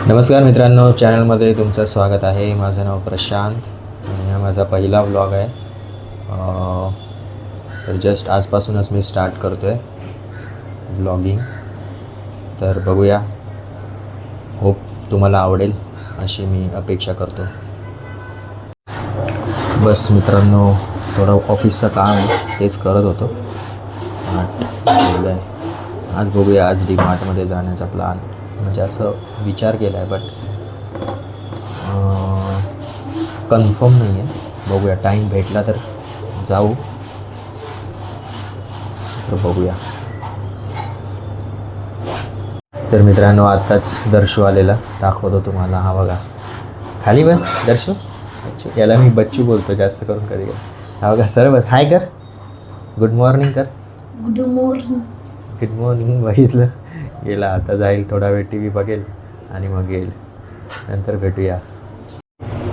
नमस्कार मित्रांनो, चॅनलमध्ये तुमचं स्वागत आहे. माझं नाव प्रशांत आणि हा माझा पहिला व्लॉग आहे. तर जस्ट आजपासूनच मी स्टार्ट करतो आहे व्लॉगिंग. तर बघूया, होप तुम्हाला आवडेल अशी मी अपेक्षा करतो. बस मित्रांनो, थोडं ऑफिसचं काम आहे, तेच करत होतो. आज बघूया, आज डीमार्टमध्ये जाण्याचा प्लॅन म्हणजे असं विचार केला आहे, बट कन्फर्म नाही आहे. बघूया, टाईम भेटला तर जाऊ. तर बघूया. तर मित्रांनो, आत्ताच दर्शू आलेला, दाखवतो तुम्हाला. हा बघा, खाली बस दर्शू. अच्छा, याला मी बच्चू बोलतो जास्त करून कधी कधी. हा बघा, सर बस, हाय कर, गुड मॉर्निंग कर. Good morning. Good morning. बघितलं, गेला. आता जाईल, थोडा वेळ टी व्ही बघेल आणि मग येईल. नंतर भेटूया.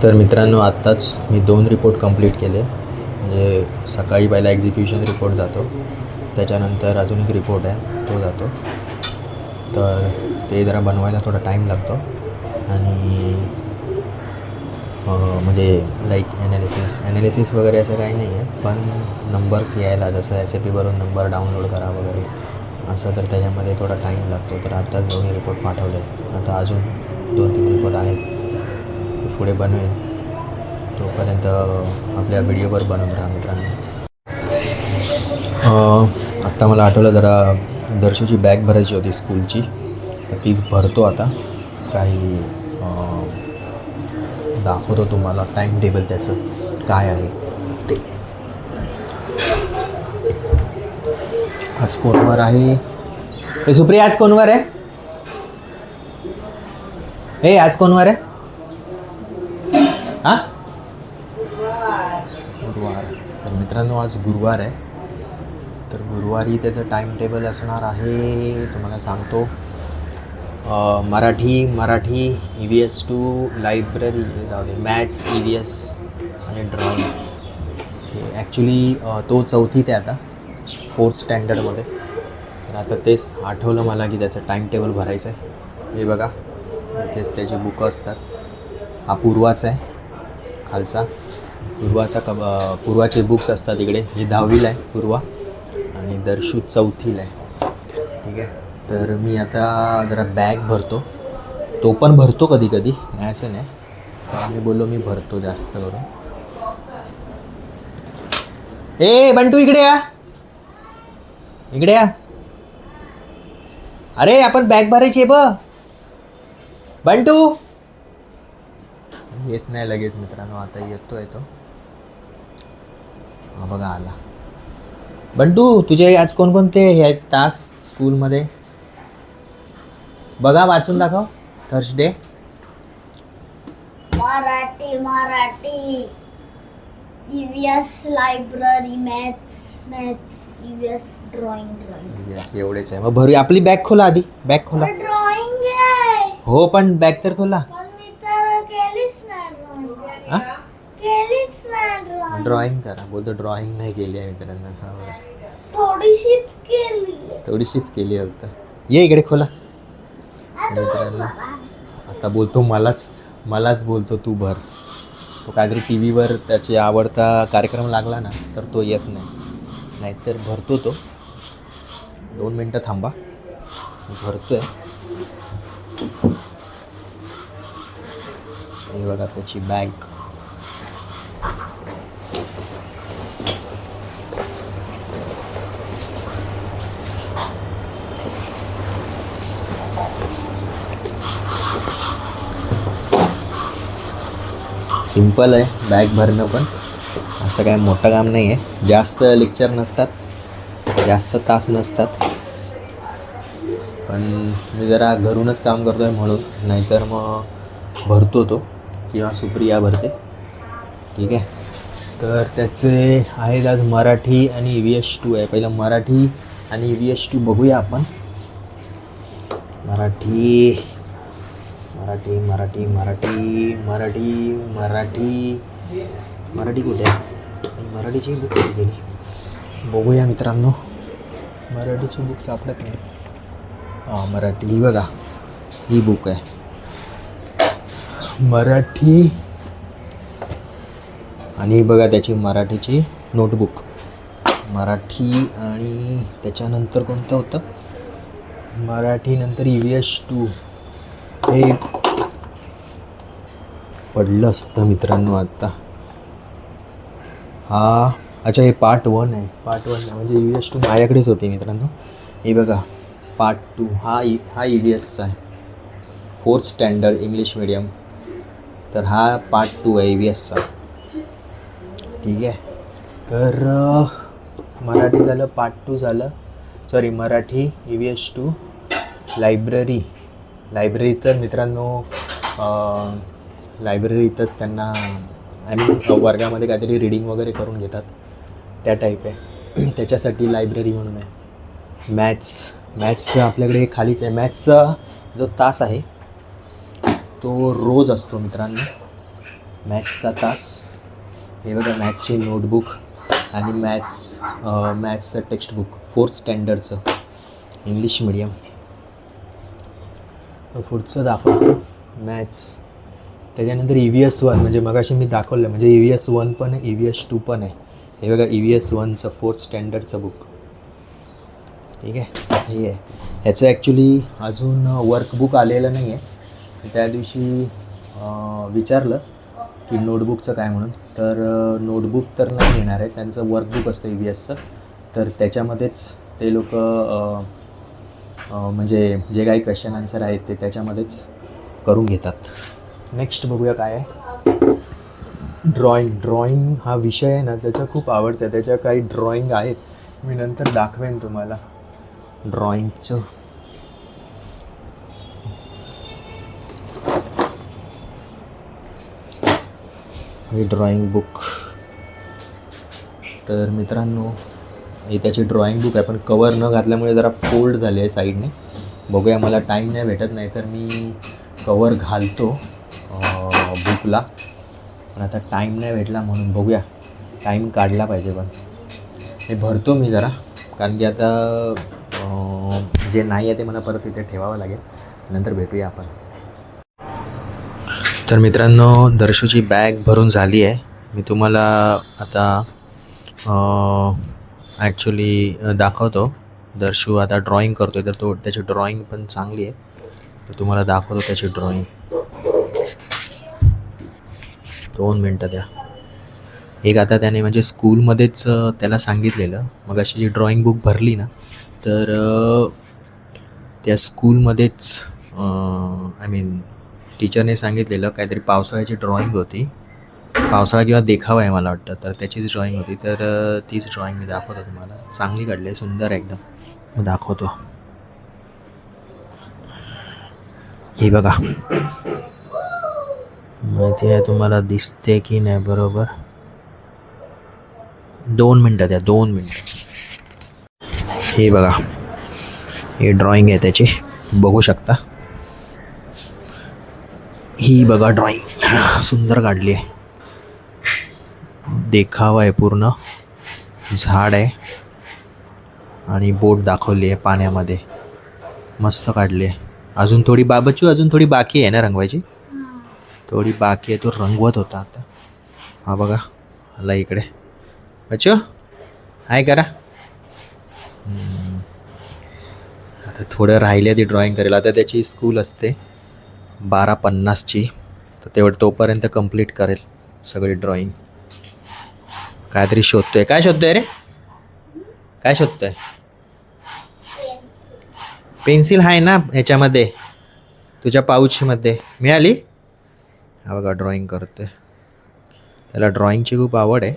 तर मित्रांनो, आत्ताच मी 2 रिपोर्ट कंप्लीट केले. म्हणजे सकाळी पहिला एक्झिक्युशन रिपोर्ट जातो, त्याच्यानंतर अजून एक रिपोर्ट आहे, तो जातो. तर ते जरा बनवायला थोडा टाईम लागतो आणि म्हणजे लाईक ॲनालिसिस वगैरे असं काही नाही आहे, पण नंबर्स यायला, जसं SAP वरून नंबर डाउनलोड करा वगैरे असं, तर त्याच्यामध्ये थोडा टाईम लागतो. तर आत्ताच 2 रिपोर्ट पाठवले. आता अजून 2-3 रिपोर्ट आहेत, ते पुढे बनवेल. तोपर्यंत आपल्या व्हिडिओवर बनवून राहा मित्रांनो. आत्ता मला आठवलं, जरा दर्शूची बॅग भरायची होती स्कूलची, तर तीच भरतो आता. काही दाखवतो तुम्हाला टाईम टेबल त्याचं काय आहे ते. आज कोणवार आहे? हे सुप्रिया, आज कोणवार आहे? हे आज कोणवार आहे? हां, गुरुवार. तर मित्रांनो, आज गुरुवार आहे. तर गुरुवारी त्याचं टाईम टेबल असणार आहे, तुम्हाला सांगतो. मराठी EVS 2, लायब्ररी जाऊ दे, मॅथ्स EVS आणि ड्रॉइंग. हे ॲक्च्युली तो 4थीत आहे आता, 4th स्टँडर्डमध्ये. तर आता तेच आठवलं मला की त्याचं टाईम टेबल भरायचं आहे. हे बघा, तेच त्याची बुकं असतात. हा पूर्वाचा आहे, खालचा पूर्वाचे बुक्स असतात इकडे. हे 10वीला आहे पूर्वा आणि दर्शू 4थीला आहे. ठीक आहे. तर मी आता जरा बॅग भरतो. तो पण भरतो कधी कधी, नाही असं नाही, पण मी बोललो मी भरतो जास्त करून. ए बंटू, इकडे या, इकडे या. अरे आपण बॅग भरायची आहे बघ. बंटू येत नाही लगेच मित्रांनो, आता येतोय तो. हा बघा, आला. बंटू, तुझे आज कोणकोणते हे आहेत तास स्कूलमध्ये? बघा, वाचून दाखव. Thursday Marathi EVS library, maths EVS drawing. Yes, एवढेच आहे. मग भरूया. आपली बॅग खोला आधी, बॅग खोला. ड्रॉइंग आहे. हो, पण बॅग तर खोला. पण मी तर केलीच नाही ड्रॉइंग करा बोलतो. ड्रॉइंग नाही केली आहे मित्रांनो. थोडीशीच केली फक्त. ये इकडे, खोला. मित्रांनो, आता बोलतो मलाच बोलतो तू भर. तो काहीतरी TV वर त्याची आवडता कार्यक्रम लागला ना, तर तो येत नाही, नाहीतर भरतो तो. 2 मिनटं थांबा, भरतोय. हे बघा त्याची बॅग. सिंपल आहे बॅग भरणं, पण असं काय मोठं काम नाही आहे. जास्त लेक्चर नसतात, जास्त तास नसतात, पण मी जरा घरूनच काम करतो आहे म्हणून. नाहीतर मग भरतो तो, किंवा सुप्रिया भरते. ठीक आहे. तर त्याचे आहेत आज मराठी आणि EVS 2 आहे. पहिलं मराठी आणि EVS 2 बघूया आपण. मराठी कुठे आहे? मराठीची बुक कुठे गेली? बघूया मित्रांनो, मराठीची बुक सापडत नाही. मराठी, ही बघा, ही बुक आहे. मराठी आणि बघा त्याची मराठीची नोटबुक मराठी आणि त्याच्यानंतर कोणतं होतं मराठी नंतर EVS 2 हे पडलं असतं मित्रांनो आता हा अच्छा हे पार्ट 1 आहे म्हणजे EVS 2 माझ्याकडेच होती मित्रांनो हे बघा पार्ट 2 हा EVSचा आहे 4th स्टँडर्ड इंग्लिश मीडियम तर हा पार्ट 2 आहे EVSचा ठीक आहे तर मराठी झालं पार्ट 2 झालं सॉरी मराठी EVS 2 लायब्ररी तर मित्रांनो लायब्ररीतच त्यांना आय मीन वर्गामध्ये काहीतरी रीडिंग वगैरे करून घेतात त्या टाईप आहे त्याच्यासाठी लायब्ररी म्हणून आहे मॅथ्सचं आपल्याकडे खालीच आहे मॅथ्सचा जो तास आहे तो रोज असतो मित्रांनो मॅथ्सचा तास हे बघा मॅथ्सची नोटबुक आणि मॅथ्सचं टेक्स्टबुक 4th स्टँडर्डचं इंग्लिश मीडियम पुढचं दाखवतो मॅथ्स त्याच्यानंतर EVS 1 म्हणजे मगाशी मी दाखवलं म्हणजे EVS 1 पण आहे EVS 2 पण आहे हे बघा EVS 1चं 4th स्टँडर्डचं बुक ठीक आहे हे आहे ह्याचं ॲक्च्युली अजून वर्कबुक आलेलं नाही आहे त्या दिवशी विचारलं की नोटबुकचं काय म्हणून तर नोटबुक तर नाही येणार आहे त्यांचं वर्कबुक असतं EVSचं तर त्याच्यामध्येच ते लोक म्हणजे जे काही क्वेश्चन आन्सर आहेत ते त्याच्यामध्येच करून घेतात नेक्स्ट बघूया काय आहे ड्रॉइंग हा विषय आहे ना त्याचा खूप आवडतं त्याच्या काही ड्रॉइंग आहेत मी नंतर दाखवेन तुम्हाला ड्रॉइंगचं हे ड्रॉइंग बुक तर मित्रांनो हे त्याची ड्रॉइंग बुक आहे पण कवर न घातल्यामुळे जरा फोल्ड झाली आहे साईडने बघूया मला टाईम नाही भेटत नाही तर मी कवर घालतो बुकला पण आता टाईम नाही भेटला म्हणून बघूया टाईम काढला पाहिजे पण हे भरतो मी जरा कारण की आता जे नाही आहे ते मला परत इथे ठेवावं लागेल नंतर भेटूया आपण तर मित्रांनो दर्शूची बॅग भरून झाली आहे मी तुम्हाला आता ॲक्च्युली दाखवतो दर्शू आता ड्रॉइंग करतो आहे तर तो त्याची ड्रॉइंग पण चांगली आहे तर तुम्हाला दाखवतो त्याची ड्रॉइंग 2 मिनटं द्या एक आता त्याने म्हणजे स्कूलमध्येच त्याला सांगितलेलं मग अशी जी ड्रॉइंग बुक भरली ना तर त्या स्कूलमध्येच आय मीन टीचरने सांगितलेलं काहीतरी पावसाळ्याची ड्रॉइंग होती पावसाळा किंवा देखावा आहे मला वाटतं तर त्याचीच ड्रॉइंग होती तर तीच ड्रॉइंग मी दाखवतो तुम्हाला चांगली काढली आहे सुंदर आहे एकदम मी दाखवतो हे बघा माहिती आहे तुम्हाला दिसते की नाही बरोबर 2 मिनटं द्या 2 मिनटं हे बघा ही ड्रॉइंग आहे त्याची बघू शकता ही बघा ड्रॉइंग सुंदर काढली आहे देखावा आहे पूर्ण झाड आहे आणि बोट दाखवली आहे पाण्यामध्ये मस्त काढली आहे अजून थोडी बच्चू अजून थोडी बाकी आहे ना रंगवायची थोडी बाकी आहे तो रंगवत होता आता हा बघा आला इकडे बच्चू हाय करा आता थोडं राहिले ती ड्रॉइंग करेल आता त्याची स्कूल असते 12:50ची तर तोपर्यंत कंप्लीट करेल सगळी ड्रॉइंग काहीतरी शोधतोय काय शोधतोय रे काय शोधतोय पेन्सिल आहे ना ह्याच्यामध्ये तुझ्या पाऊचमध्ये मिळाली हा बघा ड्रॉइंग करते त्याला ड्रॉइंगची खूप आवड आहे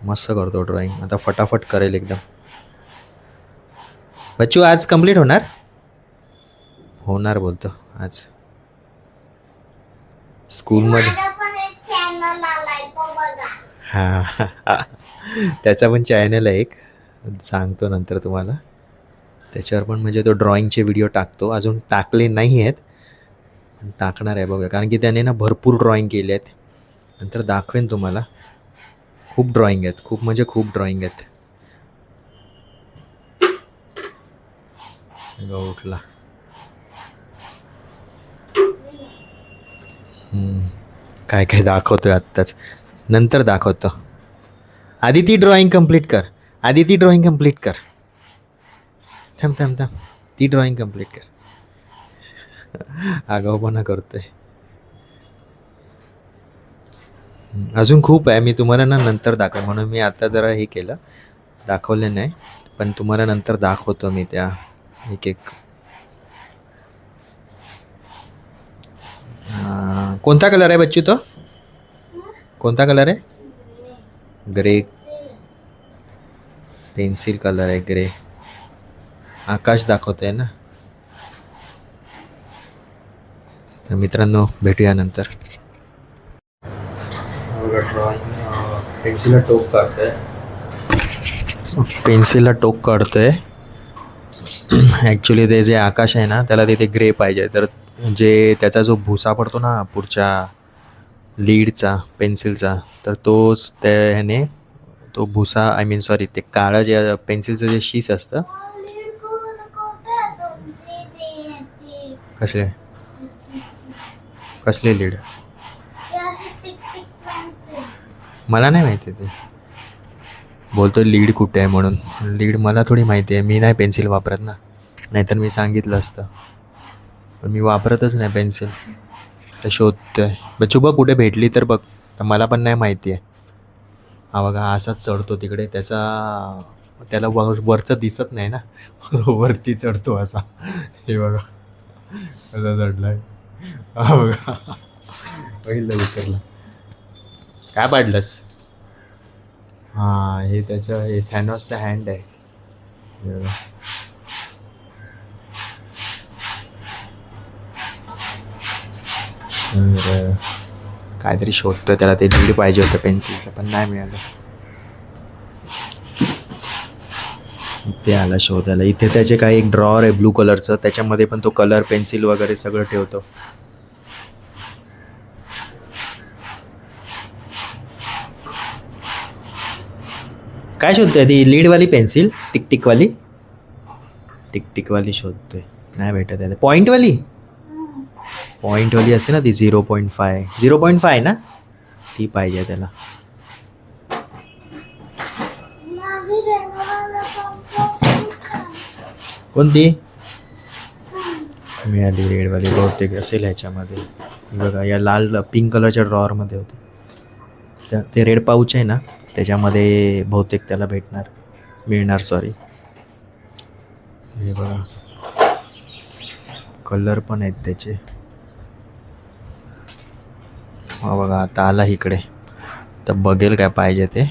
मस्त करतो ड्रॉइंग आता फटाफट करेल एकदम बच्चू आज कंप्लीट होणार बोलतो आज स्कूलमध्ये हां त्याचा पण चॅनल आहे एक सांगतो नंतर तुम्हाला त्याच्यावर पण म्हणजे तो ड्रॉइंगचे व्हिडिओ टाकतो अजून टाकले नाही आहेत पण टाकणार आहे बघा कारण की त्याने ना भरपूर ड्रॉइंग केले आहेत नंतर दाखवेन तुम्हाला खूप ड्रॉइंग आहेत खूप म्हणजे खूप ड्रॉइंग आहेत उठला काय काय दाखवतोय आत्ताच, नंतर दाखवतो. आधी ती ड्रॉइंग कंप्लीट कर. थांब ती ड्रॉइंग कंप्लीट कर. आगाऊपणा करतोय. अजून खूप आहे, मी तुम्हाला ना नंतर दाखव म्हणून मी आता जरा हे केलं, दाखवले नाही, पण तुम्हाला नंतर दाखवतो मी त्या एक एक. कोणता कलर आहे बच्चू तो? कोणता कलर आहे? ग्रे. पेन्सिल कलर आहे ग्रे. आकाश दाखवतोय ना. तर मित्रांनो भेटूया नंतर. पेन्सिलला टोक काढतोय. ॲक्च्युली ते जे आकाश आहे ना त्याला तिथे ग्रे पाहिजे, तर जे त्याचा जो भुसा पडतो ना पुढच्या लीडचा पेन्सिलचा, तर तोच त्याने तो भुसा ते काळं जे पेन्सिलचं जे शीस असतं. कसले लीड? मला नाही माहिती ते. बोलतो लीड कुठे आहे म्हणून. लीड मला थोडी माहिती आहे, मी नाही पेन्सिल वापरत ना, नाहीतर मी सांगितलं असतं, पण मी वापरतच नाही पेन्सिल. तर शोधतोय. बच्चू बघ कुठे भेटली तर बघ, तर मला पण नाही माहिती आहे. हा बघा असाच चढतो तिकडे, त्याला वरचं दिसत नाही ना, वरती चढतो असा. हे बघा कसा चढलाय. हा बघा पहिलं उतरलं. काय पाडलंस? हां हे त्याचं हे थॅनॉसचा हँड आहे. हे बघा. काहीतरी शोधतोय, त्याला ते लीड पाहिजे होतं पेन्सिलचं, पण नाही मिळालं. इथे आला शोधायला. इथे त्याचे काही एक ड्रॉवर आहे ब्लू कलरचं, त्याच्यामध्ये पण तो कलर पेन्सिल वगैरे सगळं ठेवतो. काय शोधतोय? ती लीडवाली पेन्सिल, टिकटिकवाली शोधतोय. नाही भेटत आहे. पॉईंटवाली असते ना ती 0.5 ना, ती पाहिजे त्याला. कोणती मिळाली? रेडवाली बहुतेक असेल ह्याच्यामध्ये. बघा या लाल पिंक कलरच्या ड्रॉवरमध्ये होते. ते रेड पाऊच आहे ना, त्याच्यामध्ये बहुतेक त्याला मिळणार. सॉरी. हे बघा कलर पण आहेत त्याचे. हा बघा आता आला इकडे, तर बघेल काय पाहिजे ते.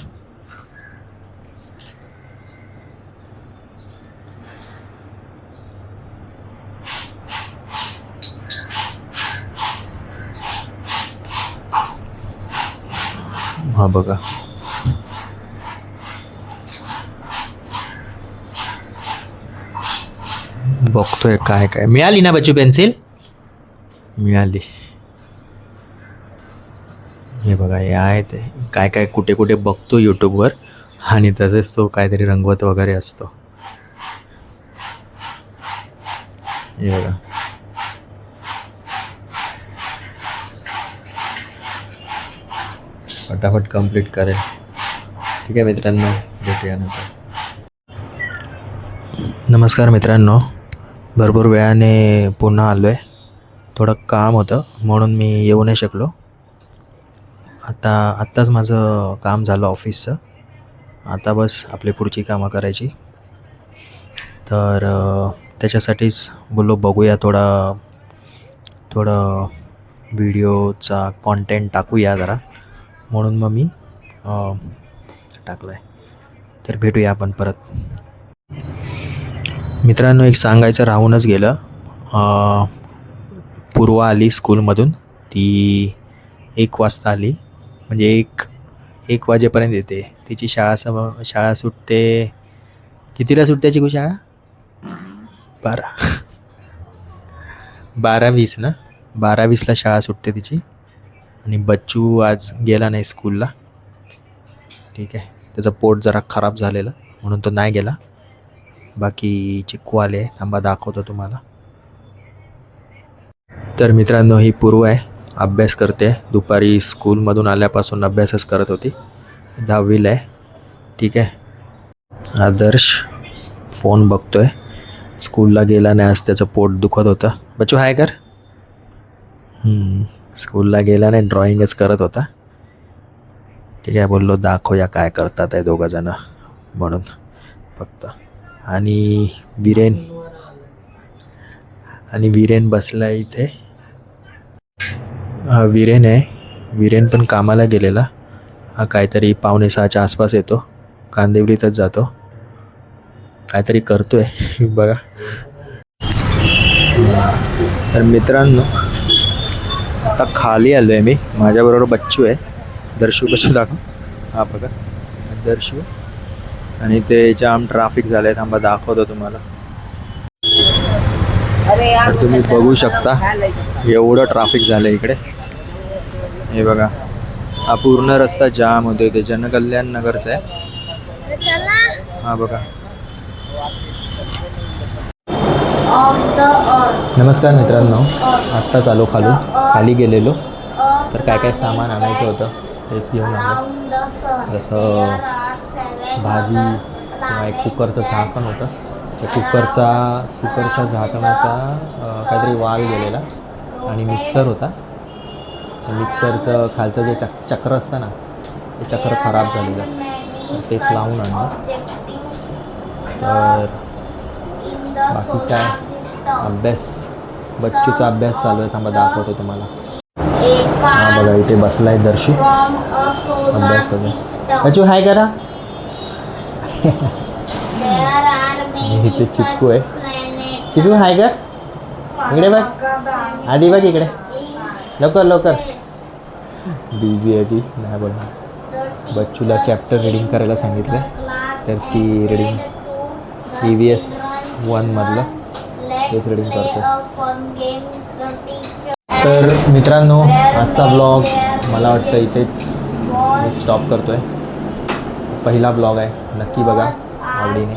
हा बघा बघतोय काय काय. मिळाली ना बच्चू पेन्सिल? मिळाली. हे बघा हे आहे ते काय काय कुठे कुठे बघतो यूट्यूबवर, आणि तसेच तो काहीतरी रंगवत वगैरे असतो. हे बघा फटाफट कंप्लीट करेल. ठीक आहे मित्रांनो, भेटूया नंतर. नमस्कार मित्रांनो, भरपूर वेळाने पुन्हा आलो आहे. थोडं काम होतं म्हणून मी येऊ नाही शकलो. आत्ताच माझं काम झालं ऑफिसचं. आता बस आपली पुढची कामं करायची. तर त्याच्यासाठीच बोललो बघूया थोडं व्हिडिओचा कॉन्टेंट टाकूया जरा, म्हणून मग मी टाकलं आहे. तर भेटूया आपण परत. मित्रांनो एक सांगायचं राहूनच गेलं. पूर्वा आली स्कूलमधून. ती 1 वाजता आली, म्हणजे एक वाजेपर्यंत येते. तिची शाळा सुटते. कितीला सुटते चिकू शाळा? 12:20 ना, 12:20ला शाळा सुटते तिची. आणि बच्चू आज गेला नाही स्कूलला. ठीक आहे, त्याचं पोट जरा खराब झालेलं म्हणून तो नाही गेला. बाकी चिक्कू आले, थांबा दाखवतो तुम्हाला. तर मित्रांनो ही पूर्व आहे अभ्यास करते. दुपारी स्कूलमधून आल्यापासून अभ्यासच करत होती. 10वीला आहे. ठीक आहे. आदर्श फोन बघतोय. स्कूलला गेला नाही आज, त्याचं पोट दुखत होतं. बच्चू हाय कर. स्कूलला गेला नाही, ड्रॉइंगच करत होता. ठीक आहे, बोललो दाखवूया काय करतात आहे दोघंजणं म्हणून फक्त. आणि वीरेन बसला इथे. हा वीरेन आहे. वीरेन पण कामाला गेलेला. हा काहीतरी 5:45च्या आसपास येतो. कांदिवलीतच जातो. काहीतरी करतोय बघा. तर मित्रांनो, आता खाली आलो आहे मी. माझ्याबरोबर बच्चू आहे. बच्चू दाखव. हा बघा दर्शू. आणि ते जाम ट्रॅफिक झालं आहे. थांबा दाखवतो तुम्हाला. तर तुम्ही बघू शकता एवढं ट्रॅफिक झालं आहे इकडे. हे बघा, हा पूर्ण रस्ता जाम होतोय. ते जनकल्याण नगरचा आहे. हा बघा. नमस्कार मित्रांनो, आत्ता चालू खाली गेलेलो. तर काय सामान आणायचं होतं तेच घेऊन आलो. जसं भाजी किंवा एक कुकरचं झाकण होतं. त्या कुकरच्या झाकणाचा काहीतरी वाल गेलेला. आणि मिक्सर होता. मिक्सरचं खालचं जे चक्र असतं ना, ते चक्र खराब झालेलं. तर तेच लावून आणलं. तर बाकी काय अभ्यास, बच्चूचा अभ्यास चालू आहे. थांबा दाखवतो तुम्हाला. हा बघा इथे बसलाय दर्शू, अभ्यास करतो. बच्चू हाय करा. इथे चिक्कू आहे. चिक्कू हाय कर. इकडे बघ, आधी बघ इकडे. लवकर. बिझी आहे ती, नाही बोलणार. बच्चूला चॅप्टर रीडिंग करायला सांगितलं. तर ती रीडिंग EVS 1 मधलं तेच रीडिंग करतो. तर मित्रांनो, आजचा ब्लॉग मला वाटतं इथेच मी स्टॉप करतो आहे. पहिला ब्लॉग आहे, नक्की बघा आवडीने.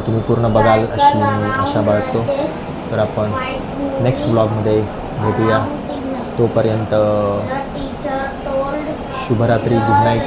तुम्ही पूर्ण बघाल अशी मी आशा बाळगतो. तर आपण नेक्स्ट ब्लॉगमध्ये भेटूया. तोपर्यंत शुभरात्री, गुड नाईट.